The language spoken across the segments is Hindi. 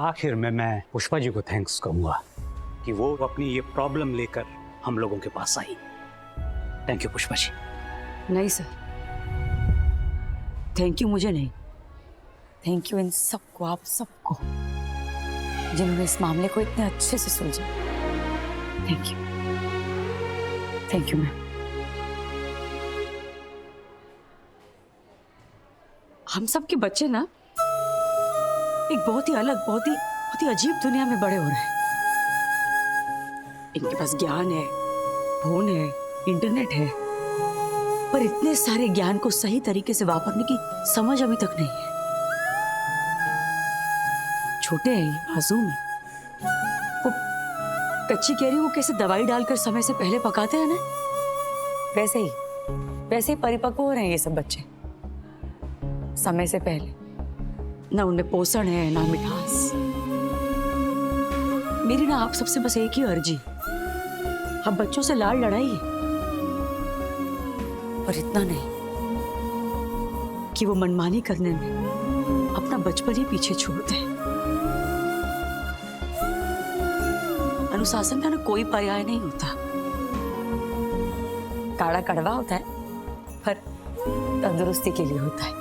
आखिर में मैं पुष्पा जी को थैंक्स कहूंगा कि वो अपनी ये प्रॉब्लम लेकर हम लोगों के पास आई। Thank you Pushpa ji. नहीं सर, थैंक यू मुझे नहीं, थैंक यू इन सबको, आप सबको जिन्होंने इस मामले को इतने अच्छे से सुलझा। Thank you ma'am. हम सब के बच्चे ना एक बहुत ही अलग, बहुत ही अजीब दुनिया में बड़े हो रहे हैं। इनके पास ज्ञान है, फोन है, इंटरनेट है, पर इतने सारे ज्ञान को सही तरीके से वापरने की समझ अभी तक नहीं है। छोटे हैं, ये मासूम है। वो कच्ची कैरी को कैसे दवाई डालकर समय से पहले पकाते हैं ना, वैसे ही परिपक्व हो रहे हैं ये सब बच्चे समय से पहले। ना उनमें पोषण है, ना मिठास। मेरी ना आप सबसे बस एक ही अर्जी, आप बच्चों से लाड लड़ाइए, पर इतना नहीं कि वो मनमानी करने में अपना बचपन ही पीछे छोड़ दें। अनुशासन का ना कोई पर्याय नहीं होता। काढ़ा कड़वा होता है, पर तंदुरुस्ती के लिए होता है।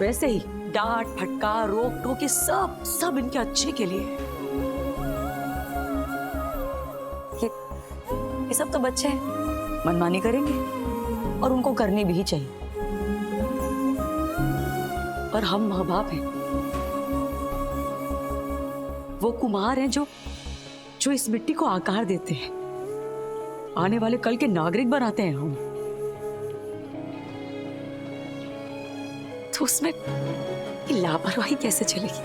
वैसे ही डांट फटका रोक टोक सब इनके अच्छे के लिए है। ये सब तो बच्चे हैं, मनमानी करेंगे और उनको करनी भी चाहिए। पर हम माँ बाप हैं, वो कुमार हैं जो इस मिट्टी को आकार देते हैं, आने वाले कल के नागरिक बनाते हैं हम। तो उसमें लापरवाही कैसे चलेगी?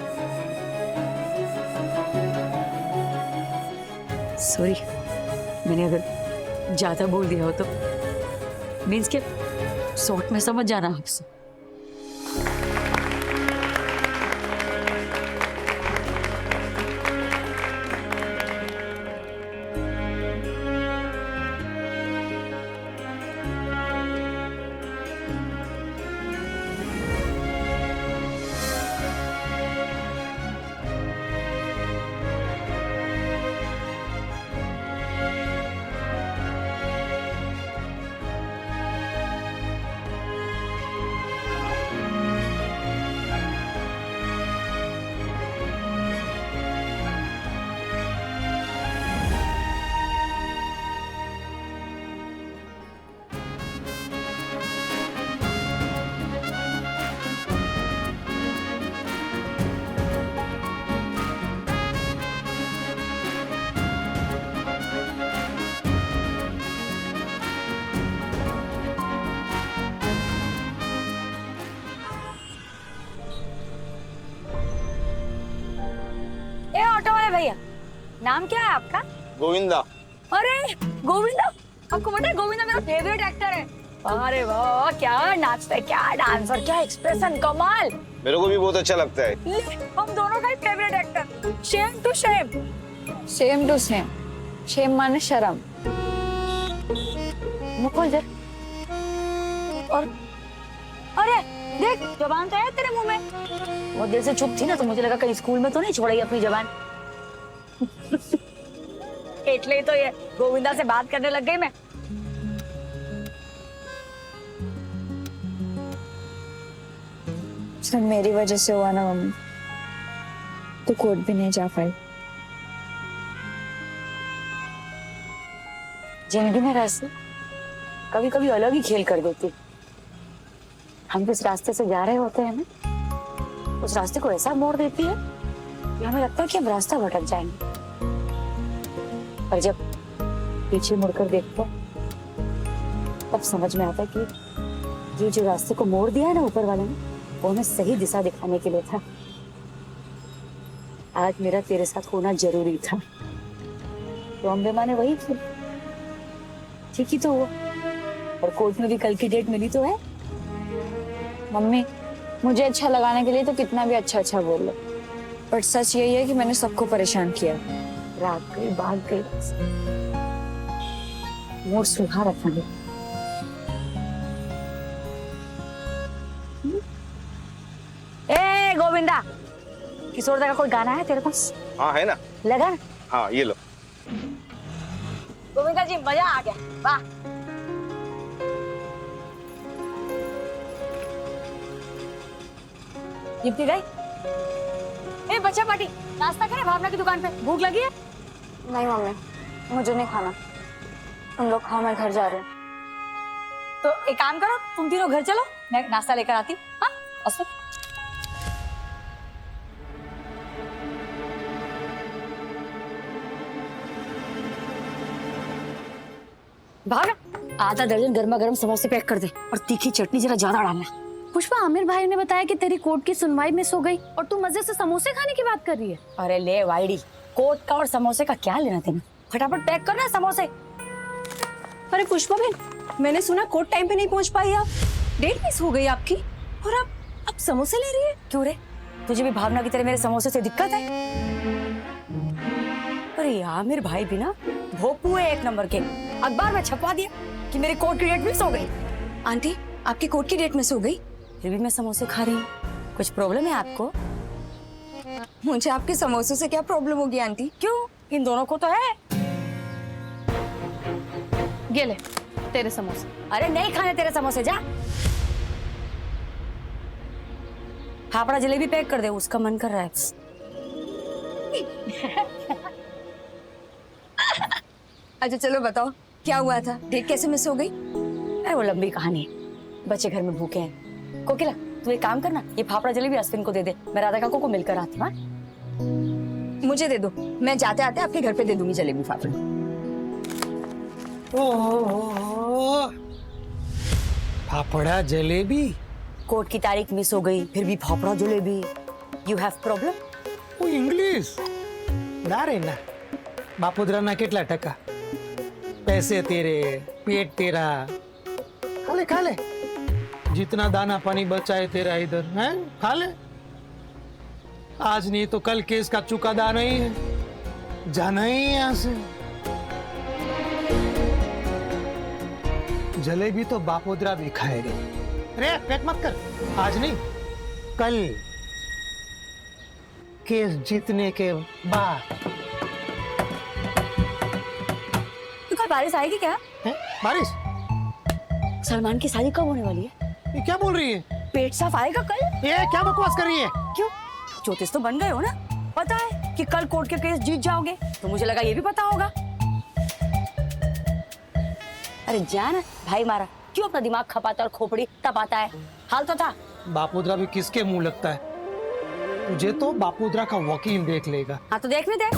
सॉरी, मैंने अगर ज्यादा बोल दिया हो तो मीन्स के शॉर्ट में समझ जाना आपसे। भैया, नाम क्या है आपका? गोविंदा। अरे गोविंदा, आपको पता है गोविंदा मेरा फेवरेट एक्टर है। अरे वाह, क्या नाचता है, क्या डांस और क्या एक्सप्रेशन, कमाल। मेरे को भी बहुत अच्छा लगता है। हम दोनों का ही favourite actor. Same to same. Same to same. Same माने शर्म। मुकुल जर। और अरे देख, जबान तो है तेरे मुंह में। बहुत देर से चुप थी ना, तो मुझे लगा कहीं स्कूल में तो नहीं छोड़ी अपनी जबान। એટલે तो ये गोविंदा से बात करने लग गई मैं। सब मेरी वजह से हुआ ना मम्मी, तो कोर्ट भी नहीं जा पाई। जिंदगी में रास्ते कभी कभी अलग ही खेल कर देती। हम जिस रास्ते से जा रहे होते हैं ना, उस रास्ते को ऐसा मोड़ देती है कि हमें लगता है कि हम रास्ता भटक जाएंगे। पर जब पीछे मुड़कर देखते हैं, तब समझ में आता है कि ये जो रास्ते को मोड़ दिया है ना ऊपर वाले ने, वो हमें सही दिशा दिखाने के लिए था। आज मेरा तेरे साथ होना जरूरी था। तो अम्बे माँ ने वही किया, ठीक ही तो हुआ। और कोर्ट में भी कल की डेट मिली तो है। मम्मी, मुझे अच्छा लगाने के लिए तो कितना भी अच्छा अच्छा बोल लो, पर सच यही है कि मैंने सबको परेशान किया। रात गई, भाग गई, मोड़ सुलझा रखा है। ए गोविंदा, किशोर दा का कोई गाना है तेरे पास? हाँ है ना। लगा ना? हाँ ये लो। गोविंदा जी मजा आ गया, वाह। दीप्ति गई? ए बच्चा पार्टी, नाश्ता करें भावना की दुकान पे, भूख लगी है? नहीं मम्मी, मुझे नहीं खाना। तुम लोग खाओ, मैं घर जा रही हूँ। तो एक काम करो, तुम तीनों घर चलो, मैं नाश्ता लेकर आती हूँ। हाँ अशोक, भावना आधा दर्जन गर्मा गर्म समोसे पैक कर दे और तीखी चटनी जरा ज्यादा डालना। पुष्पा, आमिर भाई ने बताया कि तेरी कोर्ट की सुनवाई मिस हो गई और तू मजे से समोसे खाने की बात कर रही है। अरे ले वाइडी, कोट का और समोसे का क्या लेना तेने? फटाफट पैक करना समोसे। अरे पुष्पा बहन, मैंने सुना कोर्ट टाइम पे नहीं पहुंच पाई आप, डेट मिस हो गई आपकी और आप समोसे ले रही है? क्यों रे, तुझे भी भावना की तरह मेरे समोसे से दिक्कत है? अरे आमिर भाई भी ना भोपू है एक नंबर के, अखबार में छपवा दिया कि मेरी कोर्ट की डेट मिस हो गई। आंटी, आपकी कोर्ट की डेट मिस हो गई? फिर भी मैं समोसे खा रही हूँ, कुछ प्रॉब्लम है आपको? मुझे आपके समोसों से क्या प्रॉब्लम होगी आंटी? क्यों, इन दोनों को तो है। ये ले तेरे समोसे। अरे नहीं खाने तेरे समोसे, जा। फाफड़ा जलेबी पैक कर दे, उसका मन कर रहा है। अच्छा चलो बताओ, क्या हुआ था? डेट कैसे मिस हो गई? अरे वो लंबी कहानी है, बच्चे घर में भूखे हैं। कोकिला तू एक काम करना, ये फाफड़ा जलेबी अश्विन को दे दे, मैं राधा काकू को मिलकर आती हूँ। मुझे दे दो, मैं जाते आते आपके घर पे दे दूंगी जलेबी फाफड़ा। फाफड़ा जलेबी? कोर्ट की तारीख मिस हो गई, फिर भी fafda jalebi. You have problem? ओ इंग्लिश ना रे ना। बापोदरा ना कितला टका? पैसे तेरे, पेट तेरा, खा ले जितना दाना पानी बचा है तेरा इधर है, खा ले। आज नहीं तो कल केस का चुकादा नहीं है, जाना ही है यहाँ से। जलेबी तो बापोदरा भी खाएगा। अरे पेट मत कर, आज नहीं कल केस जीतने के बाद। तो कल बारिश आएगी क्या? है? बारिश? सलमान की शादी कब होने वाली है? ये क्या बोल रही है? पेट साफ आएगा कल? ये क्या बकवास कर रही है? क्यों, ज्योतिष तो बन गए हो ना, पता है कि कल कोर्ट के केस जीत जाओगे, तो मुझे लगा ये भी पता होगा। अरे जाना भाई मारा, क्यों अपना दिमाग खपाता और खोपड़ी तपाता है? हाल तो था। बापोदरा भी किसके मुंह लगता है? तुझे तो बापोदरा का वकील देख लेगा। हाँ तो देखने दे।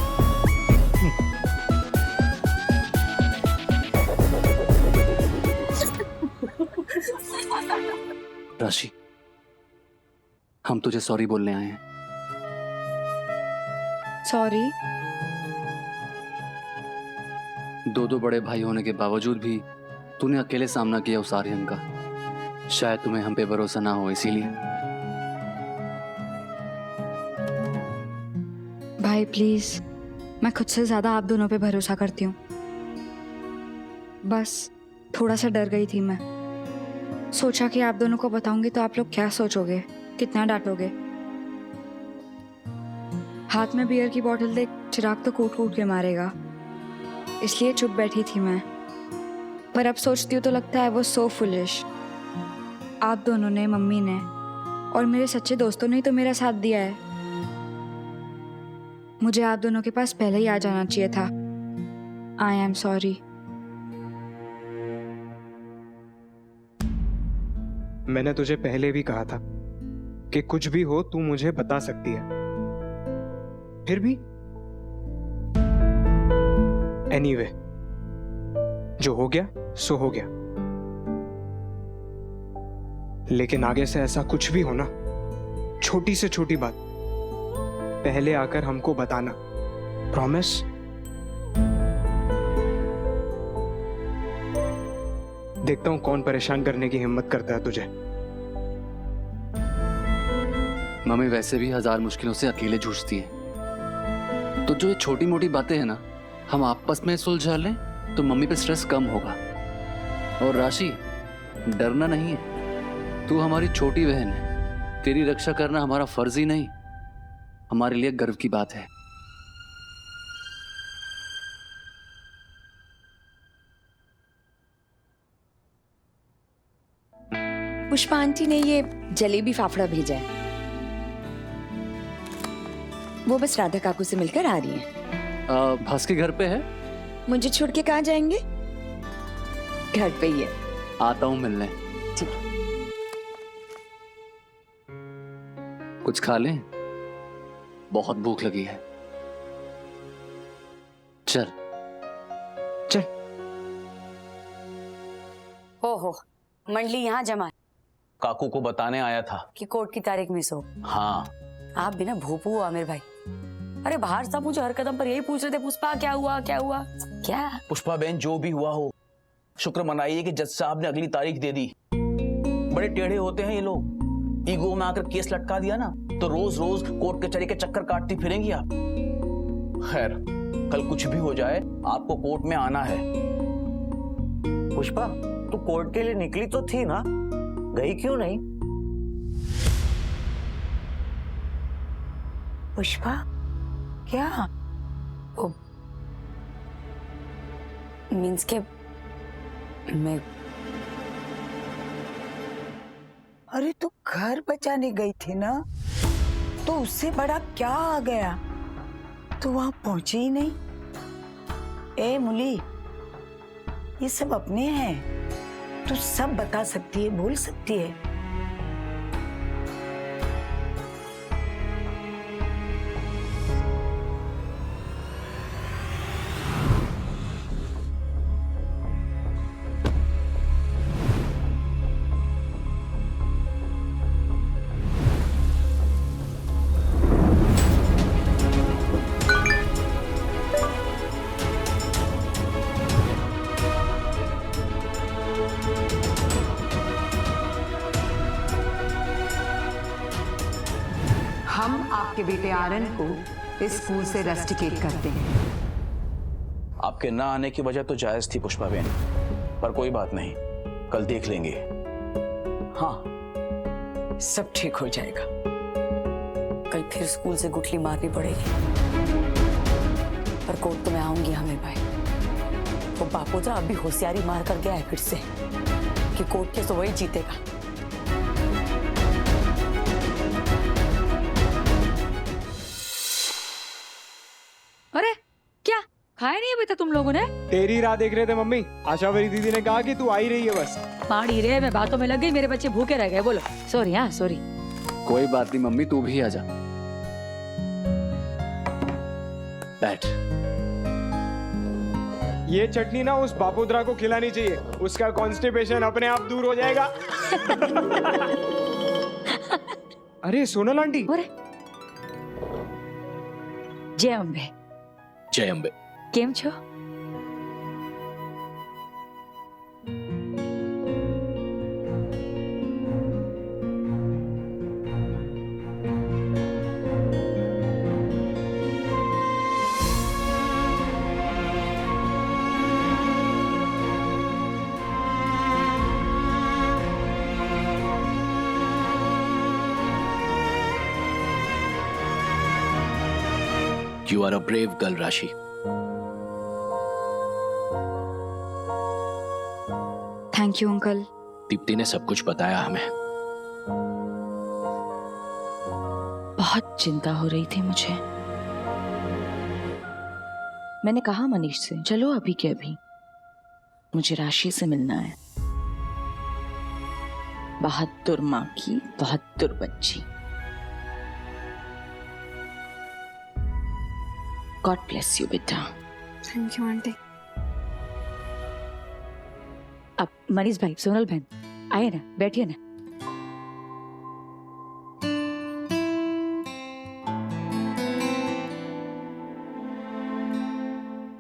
राशि, हम तुझे सॉरी बोलने आए हैं। सॉरी? दो बड़े भाई होने के बावजूद भी तूने अकेले सामना किया उस आर्यन का। शायद तुम्हें हम पे भरोसा ना हो, इसीलिए। भाई प्लीज, मैं खुद से ज्यादा आप दोनों पे भरोसा करती हूँ। बस थोड़ा सा डर गई थी मैं, सोचा कि आप दोनों को बताऊंगी तो आप लोग क्या सोचोगे, कितना डांटोगे। हाथ में बियर की बोतल देख चिराग तो कूट कूट के मारेगा, इसलिए चुप बैठी थी मैं। पर अब सोचती हूँ तो लगता है वो सो फुलिश। आप दोनों ने, मम्मी ने और मेरे सच्चे दोस्तों ने ही तो मेरा साथ दिया है। मुझे आप दोनों के पास पहले ही आ जाना चाहिए था। I am sorry. मैंने तुझे पहले भी कहा था कि कुछ भी हो तू मुझे बता सकती है, फिर भी एनीवे, जो हो गया सो हो गया। लेकिन आगे से ऐसा कुछ भी हो ना, छोटी से छोटी बात पहले आकर हमको बताना, प्रॉमिस? देखता हूं कौन परेशान करने की हिम्मत करता है तुझे। मम्मी वैसे भी 1000 मुश्किलों से अकेले जूझती है, तो जो ये छोटी मोटी बातें हैं ना, हम आपस में सुलझा लें तो मम्मी पे स्ट्रेस कम होगा। और राशि, डरना नहीं है, तू हमारी छोटी बहन है, तेरी रक्षा करना हमारा फर्ज ही नहीं। हमारे लिए गर्व की बात है। पुष्पा आंटी ने ये जलेबी फाफड़ा भेजा है। वो बस राधा काकू से मिलकर आ रही है। भास के घर पे है? मुझे छोड़ के कहाँ जाएंगे? घर पे ही है। आता हूँ मिलने। कुछ खा लें? बहुत भूख लगी है। चल चल। हो मंडली यहाँ जमा है काकू को बताने आया था। कि कोर्ट की तारीख मिस हो। हाँ, आप भी ना भूपू हो आमिर भाई। अरे बाहर सब मुझे हर कदम पर यही पूछ रहे थे, पुष्पा क्या हुआ क्या हुआ क्या? पुष्पा बहन जो भी हुआ हो, शुक्र मनाइए कि जज साहब ने अगली तारीख दे दी। बड़े टेढ़े होते हैं ये लोग। ईगो में आकर केस लटका दिया ना तो रोज रोज कोर्ट कचहरी के चक्कर काटती फिरेंगी आप। खैर, कल कुछ भी हो जाए आपको कोर्ट में आना है। पुष्पा, तू कोर्ट के लिए निकली तो थी ना, गई क्यों नहीं? पुष्पा क्या? मीन्स के मैं अरे तू घर बचाने गई थी ना, तो उससे बड़ा क्या आ गया? तू वहां पहुंची ही नहीं। ए मुली, ये सब अपने हैं, तू सब बता सकती है, बोल सकती है। हम आपके बेटे आर्यन को इस स्कूल से रेस्टिकेट करते हैं। आपके ना आने की वजह तो जायज थी पुष्पा बहन, पर कोई बात नहीं, कल देख लेंगे। हाँ, सब ठीक हो जाएगा। कल फिर स्कूल से गुठली मारनी पड़ेगी, पर कोर्ट तो मैं आऊंगी आमिर भाई। वो बापूजा अभी होशियारी मार कर गया है फिर से कि कोर्ट के तो वही जीतेगा। अरे क्या खाया नहीं अभी तक तुम लोगों ने? तेरी राह देख रहे थे मम्मी। आशावरी दीदी ने कहा कि तू आई रही है बस। पानी रे, मैं बातों में लग गई, मेरे बच्चे भूखे रह गए। बोलो सॉरी। हाँ सॉरी। कोई बात नहीं मम्मी, तू भी आ जा। बैठ। ये चटनी ना उस बापोद्रा को खिलानी चाहिए, उसका कॉन्स्टिपेशन अपने आप दूर हो जाएगा। अरे सोनल आंटी। जय अम्बे। जय अम्बे। केम छो? You are a brave girl, Rashi. Thank you uncle. Deepti ने सब कुछ बताया हमें। बहुत चिंता हो रही थी मुझे। मैंने कहा मनीष से, चलो अभी के अभी मुझे राशि से मिलना है। बहादुर माँ की बहादुर बच्ची। गॉड ब्लेस यू बेटा। Thank you aunty. अब मनीष भाई, सोनल बहन आइए ना, बैठिए ना।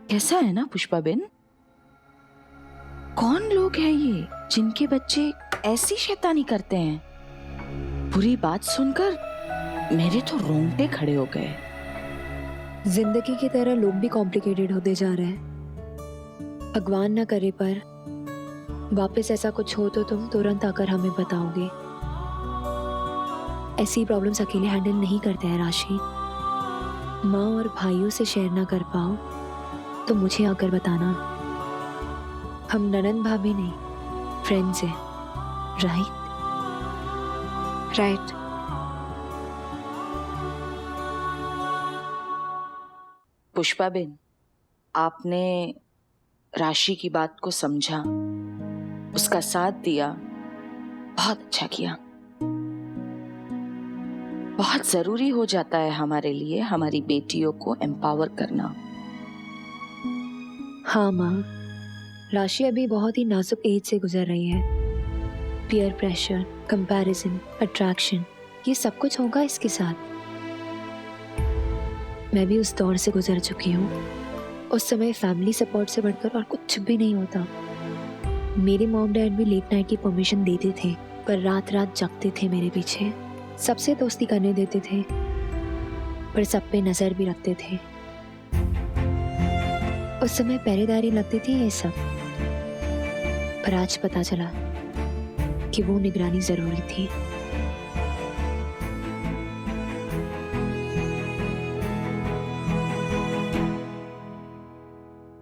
कैसा है ना पुष्पा बेन? कौन लोग हैं ये जिनके बच्चे ऐसी शैतानी करते हैं? बुरी बात सुनकर मेरे तो रोंगटे खड़े हो गए। जिंदगी की तरह लोग भी कॉम्प्लिकेटेड होते जा रहे हैं। भगवान ना करे पर वापस ऐसा कुछ हो तो तुम तुरंत आकर हमें बताओगे। ऐसी प्रॉब्लम्स अकेले हैंडल नहीं करते हैं राशि। माँ और भाइयों से शेयर ना कर पाओ तो मुझे आकर बताना। हम ननंद भाभी नहीं, फ्रेंड्स हैं, राइट? राइट। पुष्पा बेन, आपने राशि की बात को समझा, उसका साथ दिया, बहुत अच्छा किया। बहुत जरूरी हो जाता है हमारे लिए हमारी बेटियों को एम्पावर करना। हाँ माँ, राशि अभी बहुत ही नाजुक एज से गुजर रही है। पीयर प्रेशर, कंपैरिजन, अट्रैक्शन, ये सब कुछ होगा इसके साथ। मैं भी उस दौर से गुजर चुकी हूँ। उस समय फैमिली सपोर्ट से बढ़कर और कुछ भी नहीं होता। मेरे मॉम डैड भी लेट नाइट की परमिशन देते थे, पर रात रात जगते थे मेरे पीछे। सबसे दोस्ती करने देते थे, पर सब पे नजर भी रखते थे। उस समय पहरेदारी लगती थी ये सब, पर आज पता चला कि वो निगरानी जरूरी थी।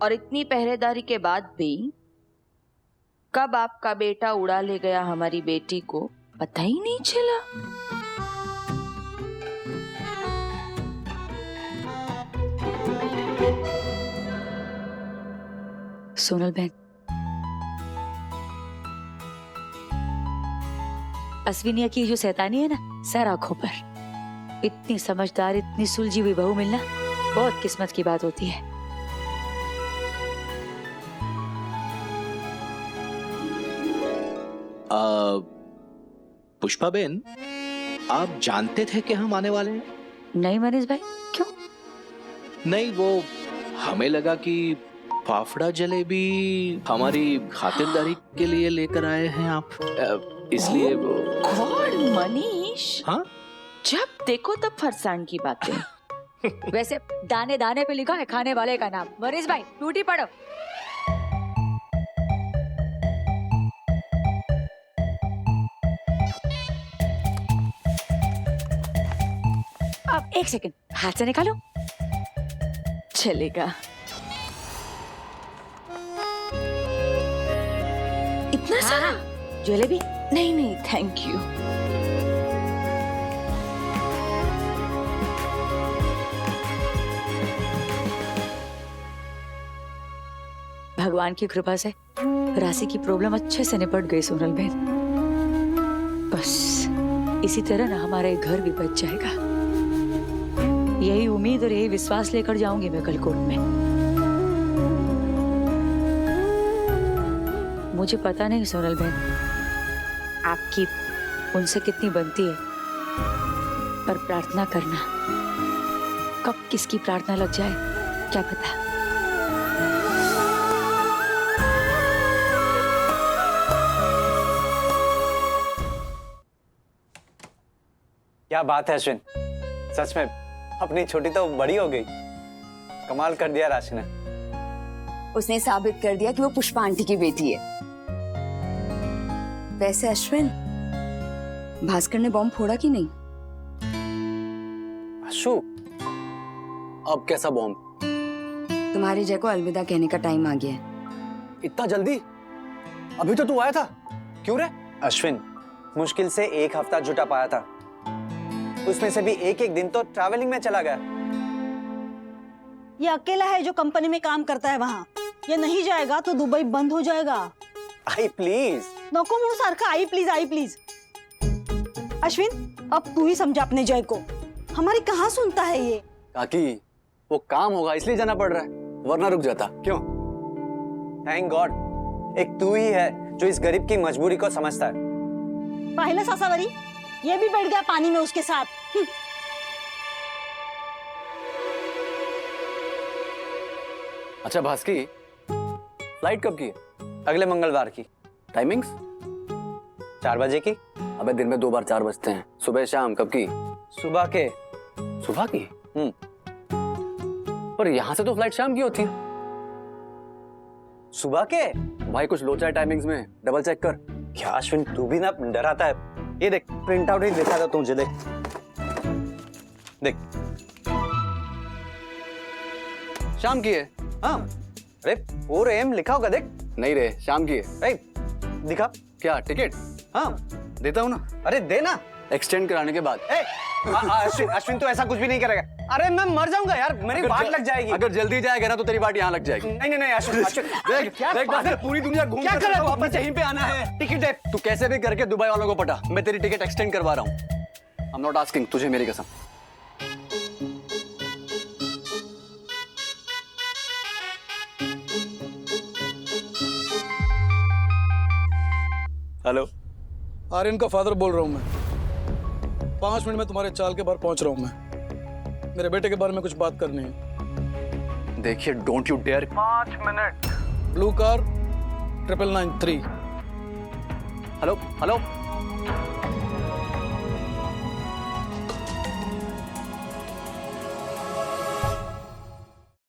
और इतनी पहरेदारी के बाद भी कब आपका बेटा उड़ा ले गया हमारी बेटी को पता ही नहीं चला। सोनल बहन, अश्विनिया की जो शैतानी है ना, सर आंखों पर। इतनी समझदार, इतनी सुलझी हुई बहू मिलना बहुत किस्मत की बात होती है। पुष्पा बेन, आप जानते थे कि हम आने वाले हैं? नहीं मनीष भाई, क्यों? नहीं, वो हमें लगा कि फाफड़ा जलेबी हमारी खातिरदारी के लिए लेकर आए हैं आप, इसलिए वो। गॉड मनीष, हाँ, जब देखो तब फरसान की बातें। वैसे दाने दाने पे लिखा है खाने वाले का नाम। मनीष भाई, टूटी पड़ो। अब एक सेकंड, हाथ से निकालो। चलेगा। इतना सारा जलेबी? नहीं नहीं, थैंक यू। भगवान की कृपा से राशि की प्रॉब्लम अच्छे से निपट गई सोनल बहन। बस इसी तरह ना हमारा एक घर भी बच जाएगा। यही उम्मीद और यही विश्वास लेकर जाऊंगी मैं कल कोर्ट में। मुझे पता नहीं सोनल बहन आपकी उनसे कितनी बनती है, पर प्रार्थना करना, कब किसकी प्रार्थना लग जाए क्या पता। क्या बात है अश्विन, सच में अपनी छोटी तो बड़ी हो गई। कमाल कर दिया राशि ने। उसने साबित कर दिया कि वो पुष्पा आंटी की बेटी है। वैसे अश्विन, भास्कर ने बॉम्ब फोड़ा कि नहीं? अशु, अब कैसा बॉम्ब? तुम्हारे जय को अलविदा कहने का टाइम आ गया है। इतना जल्दी? अभी तो तू आया था। क्यों रे? अश्विन, मुश्किल से 1 हफ्ता जुटा पाया था, उसमें से भी एक एक दिन तो ट्रैवलिंग में चला गया। ये अकेला है जो कंपनी में काम करता है वहाँ। ये नहीं जाएगा तो दुबई बंद हो जाएगा। आई प्लीज। नको मुड़ सारखा आई प्लीज, आई प्लीज। अश्विन, अब तू ही समझा अपने जय को, हमारी कहाँ सुनता है ये। काकी, वो काम होगा इसलिए जाना पड़ रहा है, वरना रुक जाता। क्यों? थैंक गॉड, एक तू ही है जो इस गरीब की मजबूरी को समझता है। पहले सासावरी, ये भी बैठ गया पानी में उसके साथ। अच्छा भास्की, फ्लाइट कब की है? अगले मंगलवार की। टाइमिंग्स? 4 बजे की। अबे दिन में 2 बार 4 बजते हैं, सुबह शाम। कब की? सुबह के। सुबह की? पर यहाँ से तो फ्लाइट शाम की होती है। सुबह के? भाई कुछ लोचा है टाइमिंग्स में, डबल चेक कर। क्या अश्विन, तू भी ना डराता है। ये देख, प्रिंट आउट ही दिखा था तुझे, देख देख। शाम की है। हाँ, अरे 4 AM लिखा होगा देख। नहीं रे, शाम की है। अरे दिखा। क्या टिकट? हाँ देता हूँ ना। अरे दे ना। एक्सटेंड कराने के बाद। अश्विन अश्विन तू ऐसा कुछ भी नहीं करेगा। अरे मैं मर जाऊंगा यार, मेरी वाट लग जाएगी। अगर जल्दी जाएगा ना तो तेरी वाट यहाँ लग जाएगी। नहीं नहीं नहीं अश्विन अश्विन देख क्या देख पागल, पूरी दुनिया घूम क्या कर कर रहा है? वापस यहीं पे आना है। टिकट दे। तू कैसे भी करके दुबई वालों को पटा, मैं तेरी टिकट एक्सटेंड करवा रहा हूँ। आई एम नॉट आस्किंग, तुझे मेरी कसम। हेलो, आर्यन का फादर बोल रहा हूँ मैं। 5 मिनट में तुम्हारे चाल के बाहर पहुंच रहा हूँ मैं। मेरे बेटे के बारे में कुछ बात करनी है। देखिए, don't you dare. 5 minute. Blue car 9993। Hello hello